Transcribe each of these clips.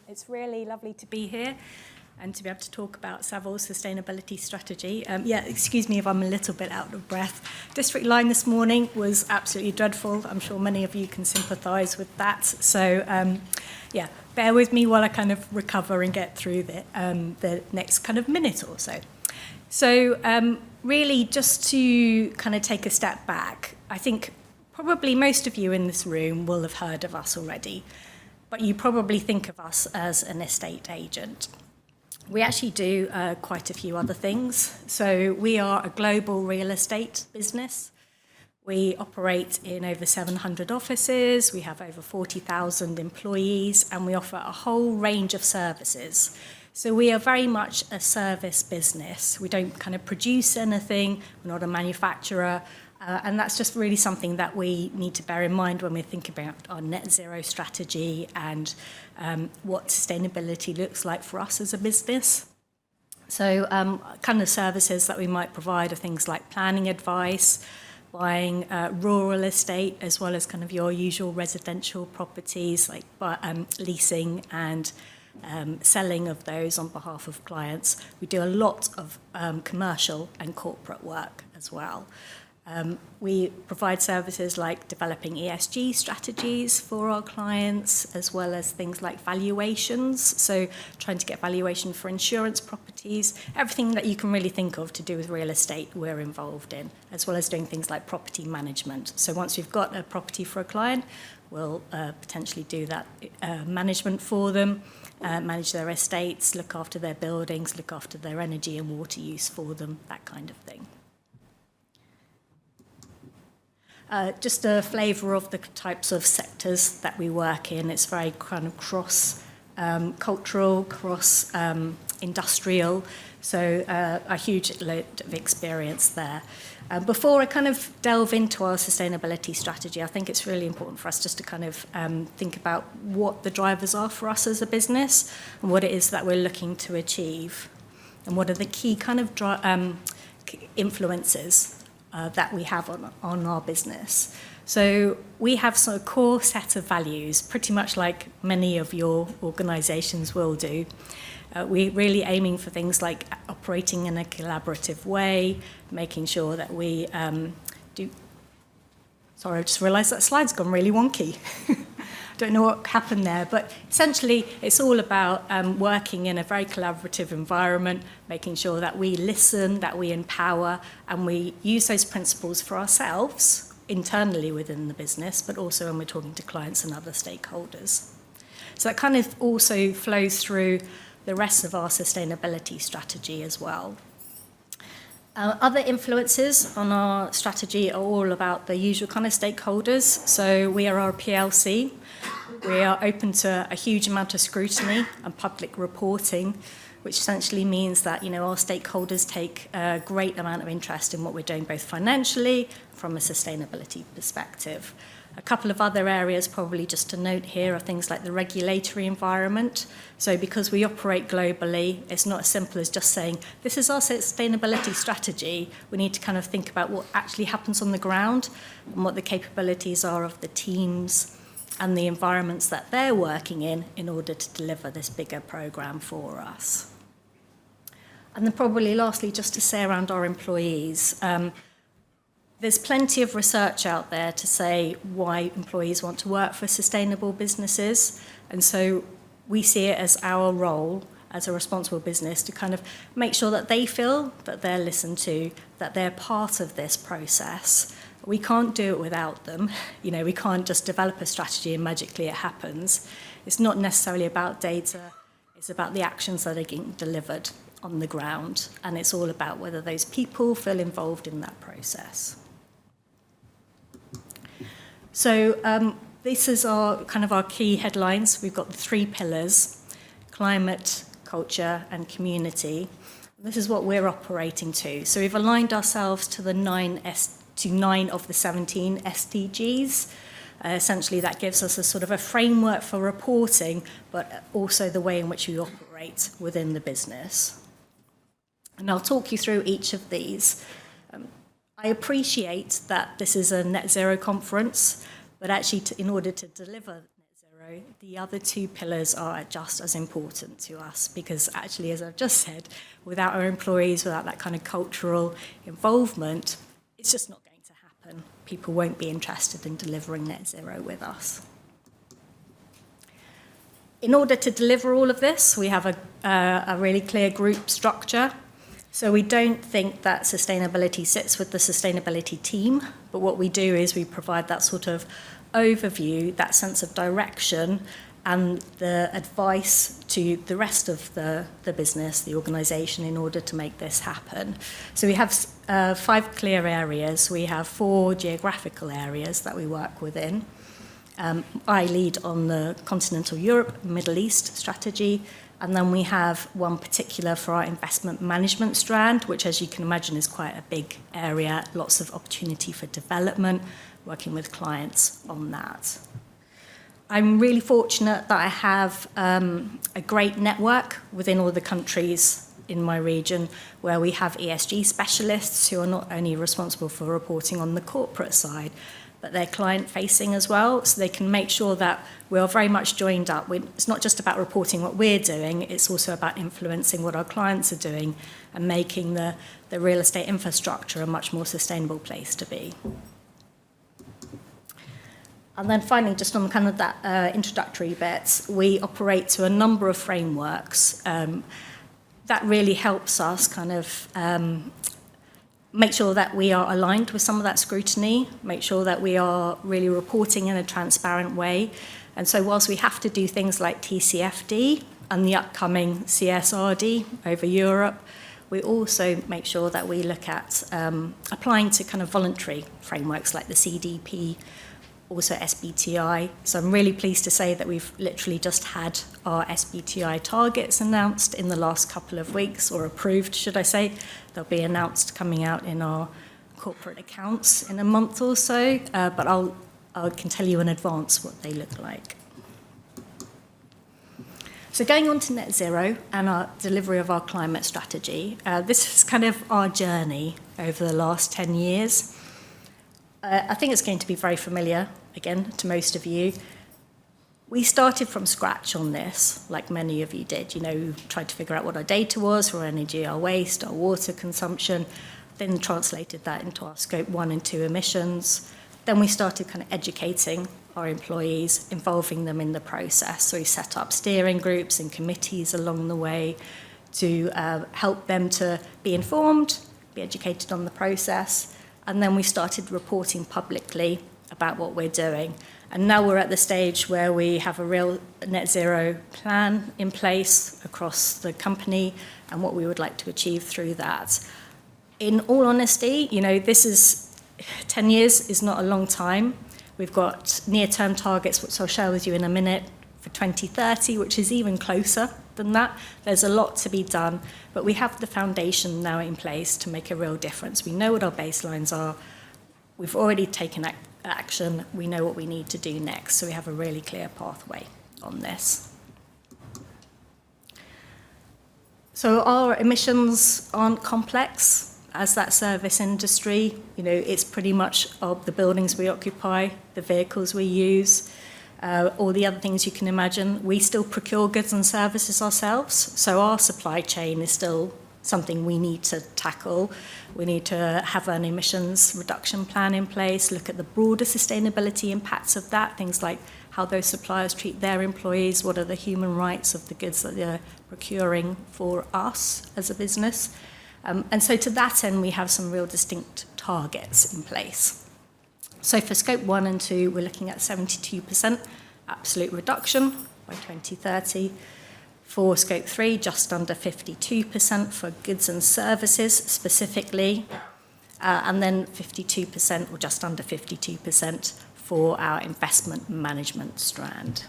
It's really lovely to be here and to be able to talk about Savills' sustainability strategy. Excuse me if I'm a little bit out of breath. District line this morning was absolutely dreadful. I'm sure many of you can sympathise with that. So, bear with me while I kind of recover and get through the next kind of minute or so. So, really, just to kind of take a step back, I think probably most of you in this room will have heard of us already, but you probably think of us as an estate agent. We actually do quite a few other things. So we are a global real estate business. We operate in over 700 offices, we have over 40,000 employees, and we offer a whole range of services. So we are very much a service business. We don't kind of produce anything, we're not a manufacturer, and that's just really something that we need to bear in mind when we think about our net zero strategy and what sustainability looks like for us as a business. So kind of services that we might provide are things like planning advice, buying rural estate, as well as kind of your usual residential properties, like leasing and selling of those on behalf of clients. We do a lot of commercial and corporate work as well. We provide services like developing ESG strategies for our clients, as well as things like valuations, so trying to get valuation for insurance properties, everything that you can really think of to do with real estate we're involved in, as well as doing things like property management. So once we've got a property for a client, we'll potentially do that management for them, manage their estates, look after their buildings, look after their energy and water use for them, that kind of thing. Just a flavour of the types of sectors that we work in. It's very kind of cross-cultural, cross-industrial, so a huge load of experience there. Before I kind of delve into our sustainability strategy, I think it's really important for us just to kind of think about what the drivers are for us as a business and what it is that we're looking to achieve and what are the key kind of influences that we have on our business. So we have sort of core set of values, pretty much like many of your organisations will do. We're really aiming for things like operating in a collaborative way, making sure that we do... Sorry, I just realised that slide's gone really wonky. Don't know what happened there, but essentially it's all about working in a very collaborative environment, making sure that we listen, that we empower, and we use those principles for ourselves internally within the business, but also when we're talking to clients and other stakeholders. So that kind of also flows through the rest of our sustainability strategy as well. Other influences on our strategy are all about the usual kind of stakeholders. So we are our PLC. We are open to a huge amount of scrutiny and public reporting, which essentially means that, you know, our stakeholders take a great amount of interest in what we're doing, both financially, from a sustainability perspective. A couple of other areas probably just to note here are things like the regulatory environment. So because we operate globally, it's not as simple as just saying, this is our sustainability strategy. We need to kind of think about what actually happens on the ground and what the capabilities are of the teams and the environments that they're working in order to deliver this bigger program for us. And then probably lastly, just to say around our employees, there's plenty of research out there to say why employees want to work for sustainable businesses. And so we see it as our role as a responsible business to kind of make sure that they feel that they're listened to, that they're part of this process. We can't do it without them. You know, we can't just develop a strategy and magically it happens. It's not necessarily about data. It's about the actions that are getting delivered on the ground. And it's all about whether those people feel involved in that process. So this is our key headlines. We've got the 3 pillars: climate, culture, and community. This is what we're operating to. So we've aligned ourselves to the 9 of the 17 SDGs. Essentially, that gives us a sort of a framework for reporting, but also the way in which we operate within the business. And I'll talk you through each of these. I appreciate that this is a net zero conference, but actually in order to deliver net zero, zero, the other two pillars are just as important to us because actually, as I've just said, without our employees, without that kind of cultural involvement, it's just not going to happen. People won't be interested in delivering net zero with us. In order to deliver all of this, we have a really clear group structure. So we don't think that sustainability sits with the sustainability team, but what we do is we provide that sort of overview, that sense of direction, and the advice to the rest of the business, the organisation, in order to make this happen. So we have 5 clear areas. We have 4 geographical areas that we work within. I lead on the Continental Europe, Middle East strategy, and then we have one particular for our investment management strand, which, as you can imagine, is quite a big area, lots of opportunity for development, working with clients on that. I'm really fortunate that I have a great network within all the countries in my region where we have ESG specialists who are not only responsible for reporting on the corporate side, but they're client-facing as well, so they can make sure that we're very much joined up. It's not just about reporting what we're doing, it's also about influencing what our clients are doing and making the real estate infrastructure a much more sustainable place to be. And then finally, just on kind of that introductory bit, we operate to a number of frameworks that really helps us kind of make sure that we are aligned with some of that scrutiny, make sure that we are really reporting in a transparent way. And so whilst we have to do things like TCFD and the upcoming CSRD over Europe, we also make sure that we look at applying to kind of voluntary frameworks like the CDP, also SBTI. So I'm really pleased to say that we've literally just had our SBTI targets announced in the last couple of weeks, or approved, should I say. They'll be announced coming out in our corporate accounts in a month or so, but I can tell you in advance what they look like. So going on to net zero and our delivery of our climate strategy, this is kind of our journey over the last 10 years. I think it's going to be very familiar, again, to most of you. We started from scratch on this, like many of you did. You know, we tried to figure out what our data was for our energy, our waste, our water consumption, then translated that into our scope 1 and 2 emissions. Then we started kind of educating our employees, involving them in the process. So we set up steering groups and committees along the way to help them to be informed, be educated on the process. And then we started reporting publicly about what we're doing. And now we're at the stage where we have a real net zero plan in place across the company and what we would like to achieve through that. In all honesty, you know, 10 years is not a long time. We've got near-term targets, which I'll share with you in a minute, for 2030, which is even closer than that. There's a lot to be done, but we have the foundation now in place to make a real difference. We know what our baselines are. We've already taken action. We know what we need to do next, so we have a really clear pathway on this. So our emissions aren't complex. As that service industry, you know, it's pretty much of the buildings we occupy, the vehicles we use, all the other things you can imagine. We still procure goods and services ourselves, so our supply chain is still something we need to tackle. We need to have an emissions reduction plan in place, look at the broader sustainability impacts of that, things like how those suppliers treat their employees, what are the human rights of the goods that they're procuring for us as a business. And so to that end, we have some real distinct targets in place. So for scope 1 and 2, we're looking at 72% absolute reduction by 2030. For scope 3, just under 52% for goods and services specifically, and then 52% or just under 52% for our investment management strand.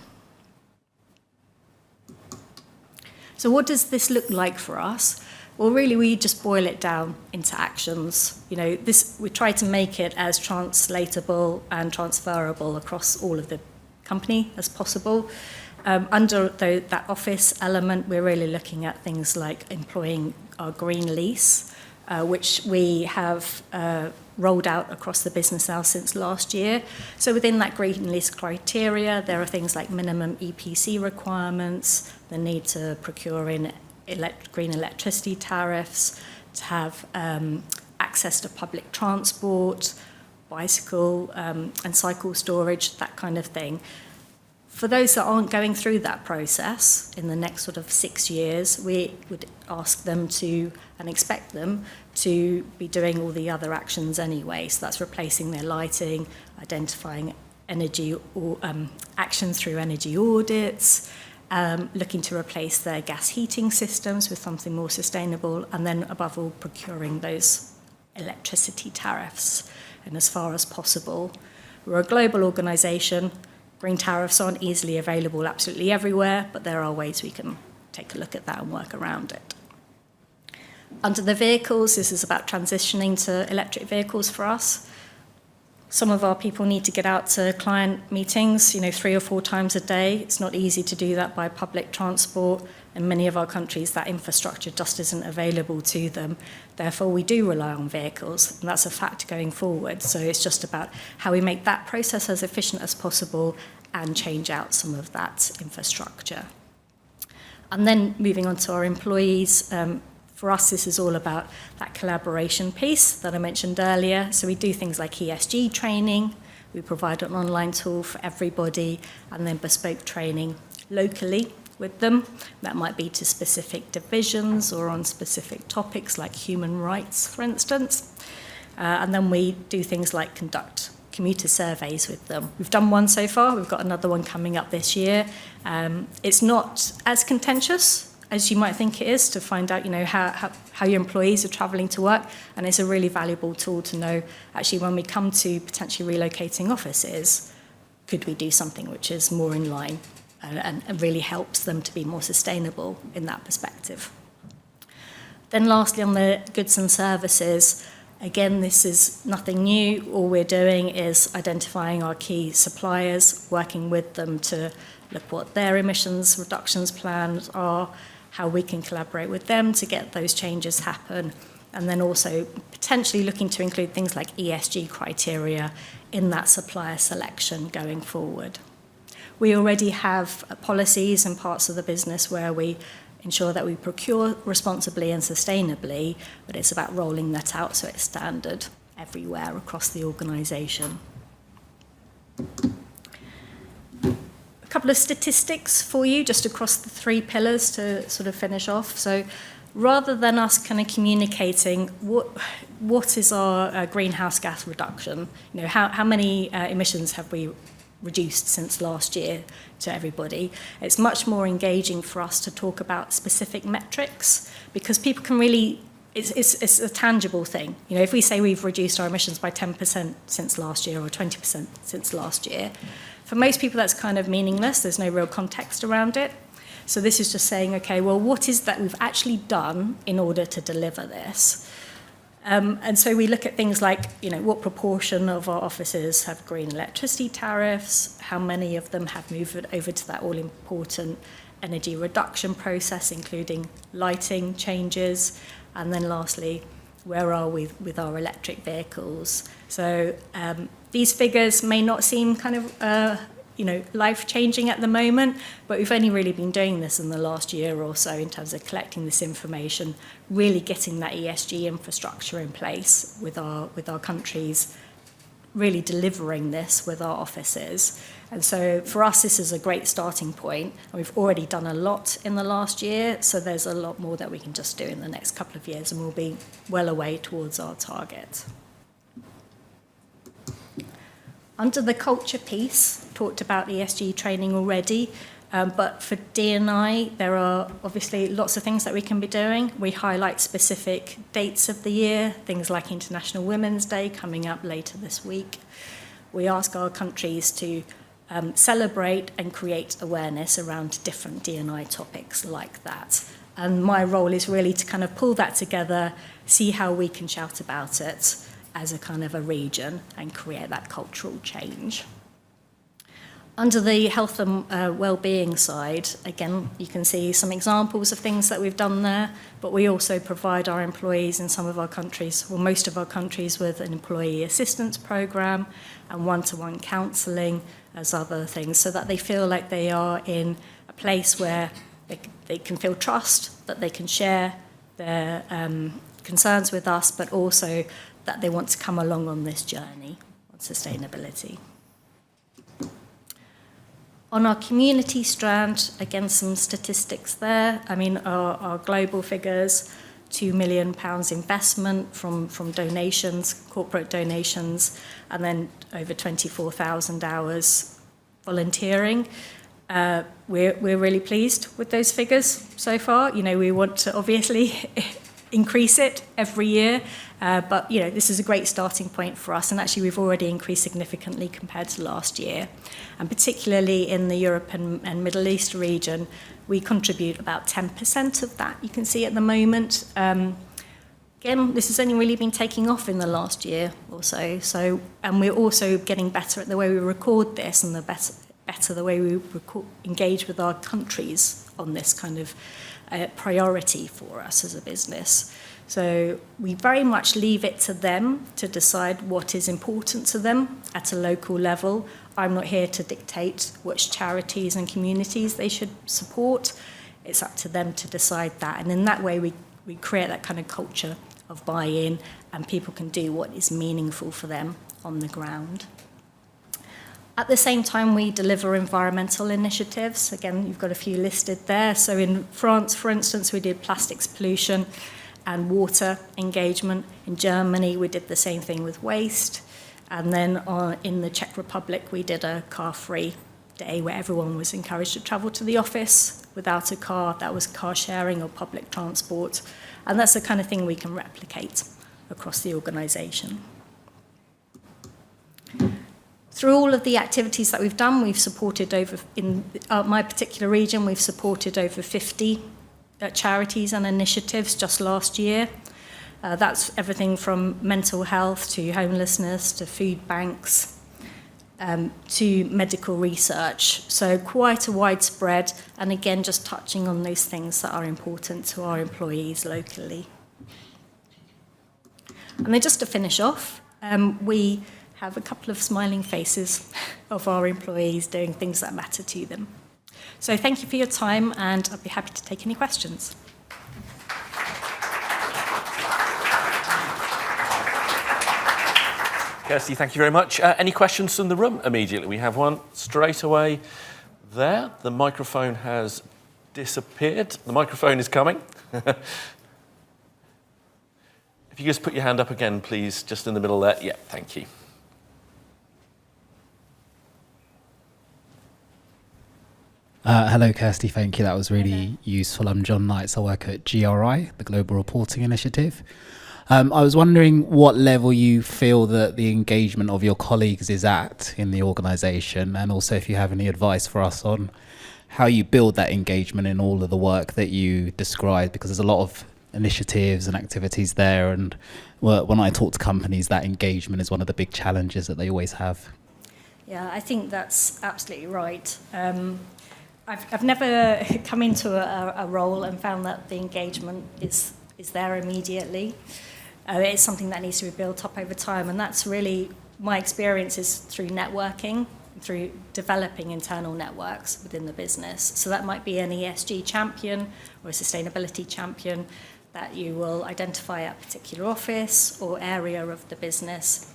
So what does this look like for us? Well, really, we just boil it down into actions. You know, we try to make it as translatable and transferable across all of the company as possible. Under that office element, we're really looking at things like employing our green lease, which we have rolled out across the business now since last year. So within that green list criteria, there are things like minimum EPC requirements, the need to procure in green electricity tariffs, to have access to public transport, bicycle and cycle storage, that kind of thing. For those that aren't going through that process in the next sort of 6 years, we would ask them to and expect them to be doing all the other actions anyway. So that's replacing their lighting, identifying energy or actions through energy audits, looking to replace their gas heating systems with something more sustainable, and then above all procuring those electricity tariffs. And as far as possible, we're a global organisation. Green tariffs aren't easily available absolutely everywhere, but there are ways we can take a look at that and work around it. Under the vehicles, this is about transitioning to electric vehicles for us. Some of our people need to get out to client meetings, 3 or 4 times a day. It's not easy to do that by public transport. In many of our countries, that infrastructure just isn't available to them. Therefore, we do rely on vehicles, and that's a fact going forward. So it's just about how we make that process as efficient as possible and change out some of that infrastructure. And then moving on to our employees, for us, this is all about that collaboration piece that I mentioned earlier. So we do things like ESG training. We provide an online tool for everybody, and then bespoke training locally with them. That might be to specific divisions or on specific topics like human rights, for instance. And then we do things like conduct commuter surveys with them. We've done one so far. We've got another one coming up this year. It's not as contentious as you might think it is to find out, how your employees are travelling to work, and it's a really valuable tool to know, actually, when we come to potentially relocating offices, could we do something which is more in line and really helps them to be more sustainable in that perspective. Then lastly, on the goods and services, again, this is nothing new. All we're doing is identifying our key suppliers, working with them to look what their emissions reductions plans are, how we can collaborate with them to get those changes happen, and then also potentially looking to include things like ESG criteria in that supplier selection going forward. We already have policies and parts of the business where we ensure that we procure responsibly and sustainably, but it's about rolling that out so it's standard everywhere across the organisation. A couple of statistics for you just across the 3 pillars to sort of finish off. So rather than us kind of communicating what is our greenhouse gas reduction, how many emissions have we reduced since last year to everybody, it's much more engaging for us to talk about specific metrics, because people can really, it's a tangible thing. If we say we've reduced our emissions by 10% since last year or 20% since last year, for most people that's kind of meaningless. There's no real context around it. So this is just saying, okay, well, what is that we've actually done in order to deliver this? And so we look at things like, what proportion of our offices have green electricity tariffs, how many of them have moved over to that all-important energy reduction process, including lighting changes, and then lastly, where are we with our electric vehicles? So these figures may not seem kind of life-changing at the moment, but we've only really been doing this in the last year or so in terms of collecting this information, really getting that ESG infrastructure in place with our countries, really delivering this with our offices. And so for us, this is a great starting point. And we've already done a lot in the last year, so there's a lot more that we can just do in the next couple of years, and we'll be well away towards our target. Under the culture piece, talked about ESG training already, but for D&I, there are obviously lots of things that we can be doing. We highlight specific dates of the year, things like International Women's Day coming up later this week. We ask our countries to celebrate and create awareness around different D&I topics like that. And my role is really to kind of pull that together, see how we can shout about it as a kind of a region and create that cultural change. Under the health and well-being side, again, you can see some examples of things that we've done there, but we also provide our employees in some of our countries, or most of our countries, with an employee assistance program and one-to-one counselling as other things, so that they feel like they are in a place where they can feel trust, that they can share their concerns with us, but also that they want to come along on this journey on sustainability. On our community strand, again, some statistics there. I mean, our global figures, £2 million investment from donations, corporate donations, and then over 24,000 hours volunteering. We're really pleased with those figures so far. You know, we want to obviously increase it every year, but you know, this is a great starting point for us, and actually we've already increased significantly compared to last year, and particularly in the Europe and Middle East region, we contribute about 10% of that, you can see at the moment. Again, this has only really been taking off in the last year or so, and we're also getting better at the way we record this, and better the way we engage with our countries on this kind of priority for us as a business. So we very much leave it to them to decide what is important to them at a local level. I'm not here to dictate which charities and communities they should support. It's up to them to decide that. And in that way, we create that kind of culture of buy-in, and people can do what is meaningful for them on the ground. At the same time, we deliver environmental initiatives. Again, you've got a few listed there. So in France, for instance, we did plastics pollution and water engagement. In Germany, we did the same thing with waste. And then in the Czech Republic, we did a car-free day where everyone was encouraged to travel to the office without a car. That was car sharing or public transport. And that's the kind of thing we can replicate across the organisation. Through all of the activities that we've done, we've supported in my particular region, we've supported over 50 charities and initiatives just last year. That's everything from mental health to homelessness to food banks to medical research. So quite a widespread, and again, just touching on those things that are important to our employees locally. And then just to finish off, we have a couple of smiling faces of our employees doing things that matter to them. So thank you for your time, and I'd be happy to take any questions. Kirsty, thank you very much. Any questions from the room immediately? We have one straight away there. The microphone has disappeared. The microphone is coming. If you just put your hand up again, please, just in the middle there. Yeah, thank you. Hello, Kirsty. Thank you. That was really useful. I'm John Knights. I work at GRI, the Global Reporting Initiative. I was wondering what level you feel that the engagement of your colleagues is at in the organisation, and also if you have any advice for us on how you build that engagement in all of the work that you described, because there's a lot of initiatives and activities there, and when I talk to companies, that engagement is one of the big challenges that they always have. Yeah, I think that's absolutely right. I've never come into a role and found that the engagement is there immediately. It's something that needs to be built up over time, and that's really my experience is through networking, through developing internal networks within the business. So that might be an ESG champion or a sustainability champion that you will identify at a particular office or area of the business,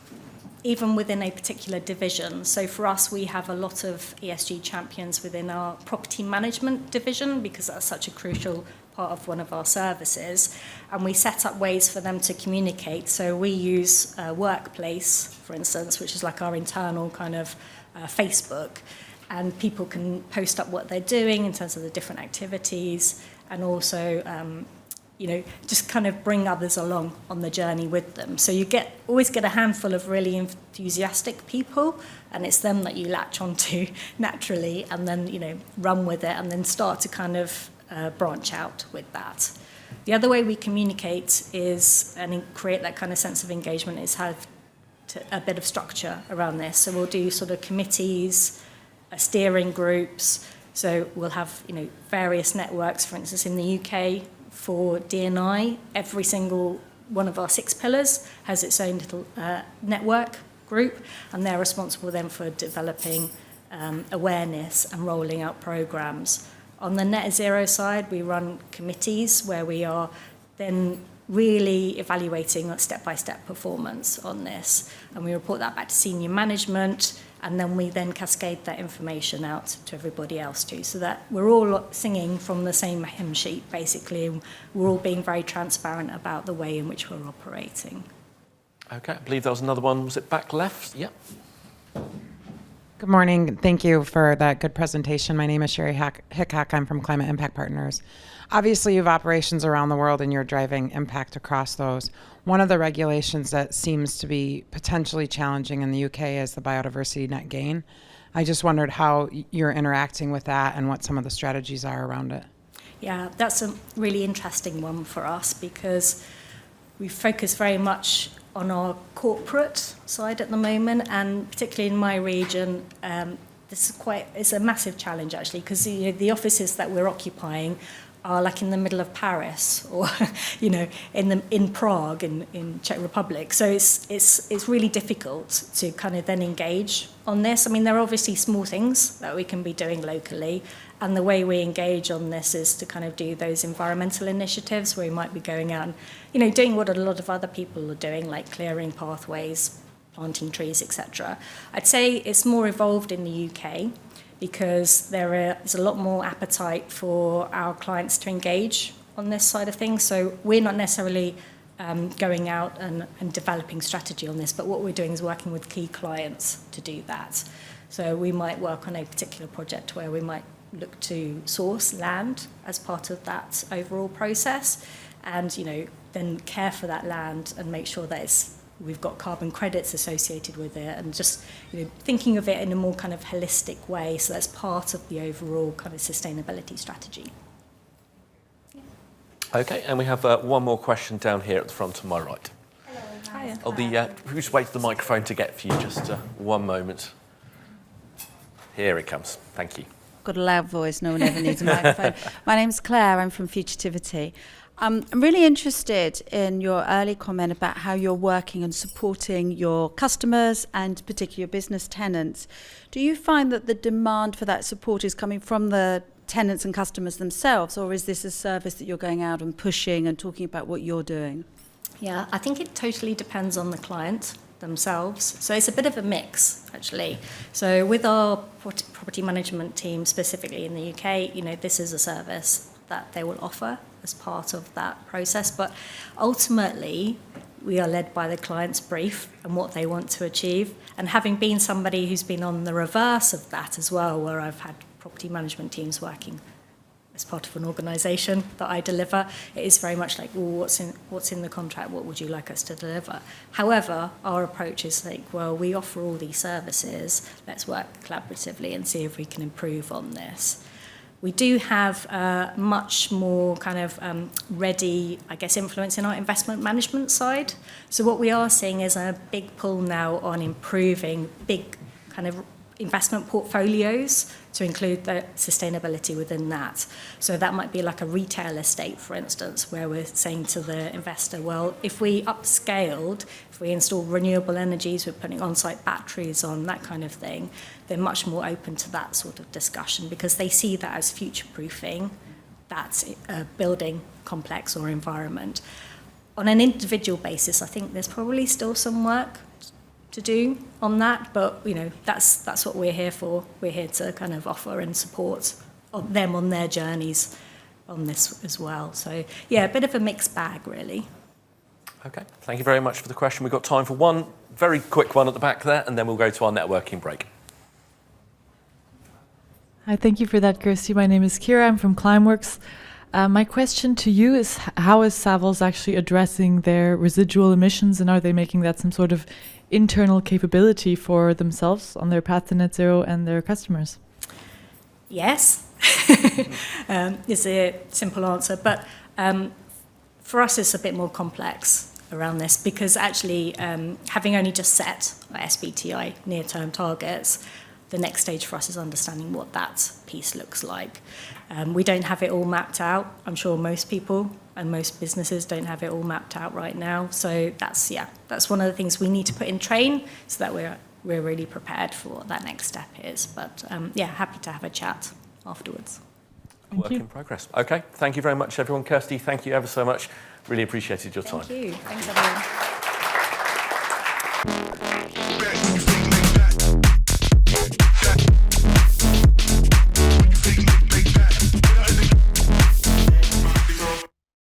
even within a particular division. So for us, we have a lot of ESG champions within our property management division, because that's such a crucial part of one of our services. And we set up ways for them to communicate. So we use Workplace, for instance, which is like our internal kind of Facebook. And people can post up what they're doing in terms of the different activities, and also just kind of bring others along on the journey with them. So you always get a handful of really enthusiastic people, and it's them that you latch onto naturally, and then run with it, and then start to kind of branch out with that. The other way we communicate and create that kind of sense of engagement is have a bit of structure around this. So we'll do sort of committees, steering groups. So we'll have various networks. For instance, in the UK for D&I, every single one of our 6 pillars has its own little network group, and they're responsible then for developing awareness and rolling out programs. On the net zero side, we run committees where we are then really evaluating step-by-step performance on this, and we report that back to senior management, and then we then cascade that information out to everybody else too, so that we're all singing from the same hymn sheet, basically, and we're all being very transparent about the way in which we're operating. Okay, I believe there was another one. Was it back left? Yep. Good morning. Thank you for that good presentation. My name is Sherry Hickok. I'm from Climate Impact Partners. Obviously, you have operations around the world and you're driving impact across those. One of the regulations that seems to be potentially challenging in the UK is the biodiversity net gain. I just wondered how you're interacting with that and what some of the strategies are around it. Yeah, that's a really interesting one for us because we focus very much on our corporate side at the moment, and particularly in my region, it's a massive challenge actually, because the offices that we're occupying are like in the middle of Paris or in Prague in Czech Republic. So it's really difficult to kind of then engage on this. I mean, there are obviously small things that we can be doing locally, and the way we engage on this is to kind of do those environmental initiatives where we might be going out and doing what a lot of other people are doing, like clearing pathways, planting trees, etc. I'd say it's more evolved in the UK, because there is a lot more appetite for our clients to engage on this side of things. So we're not necessarily going out and developing strategy on this, but what we're doing is working with key clients to do that. So we might work on a particular project where we might look to source land as part of that overall process, and then care for that land and make sure that we've got carbon credits associated with it, and just thinking of it in a more kind of holistic way, so that's part of the overall kind of sustainability strategy. Yeah. Okay, and we have one more question down here at the front on my right. Hello. Who's waiting for the microphone to get for you? Just one moment. Here it comes. Thank you. Got a loud voice, no one ever needs a microphone. My name's Claire, I'm from Fugitivity. I'm really interested in your early comment about how you're working and supporting your customers and particularly your business tenants. Do you find that the demand for that support is coming from the tenants and customers themselves, or is this a service that you're going out and pushing and talking about what you're doing? Yeah, I think it totally depends on the client themselves. So it's a bit of a mix, actually. So with our property management team, specifically in the UK, this is a service that they will offer as part of that process. But ultimately, we are led by the client's brief and what they want to achieve. And having been somebody who's been on the reverse of that as well, where I've had property management teams working as part of an organisation that I deliver, it is very much like, well, what's in the contract? What would you like us to deliver? However, our approach is like, well, we offer all these services. Let's work collaboratively and see if we can improve on this. We do have much more kind of ready, I guess, influence in our investment management side. So what we are seeing is a big pull now on improving big kind of investment portfolios to include the sustainability within that. So that might be like a retail estate, for instance, where we're saying to the investor, well, if we upscaled, if we install renewable energies, we're putting on-site batteries on, that kind of thing, they're much more open to that sort of discussion because they see that as future-proofing that building complex or environment. On an individual basis, I think there's probably still some work to do on that, but that's what we're here for. We're here to kind of offer and support them on their journeys on this as well. So yeah, a bit of a mixed bag, really. Okay, thank you very much for the question. We've got time for one very quick one at the back there, and then we'll go to our networking break. Hi, thank you for that, Kirsty. My name is Kira. I'm from Climeworks. My question to you is, how is Savills actually addressing their residual emissions, and are they making that some sort of internal capability for themselves on their path to net zero and their customers? Yes, is a simple answer. But for us, it's a bit more complex around this because actually, having only just set our SBTI near-term targets, the next stage for us is understanding what that piece looks like. We don't have it all mapped out. I'm sure most people and most businesses don't have it all mapped out right now. So that's one of the things we need to put in train so that we're really prepared for what that next step is. But happy to have a chat afterwards. Work in progress. Okay, thank you very much, everyone. Kirsty, thank you ever so much. Really appreciated your time. Thank you. Thanks, everyone.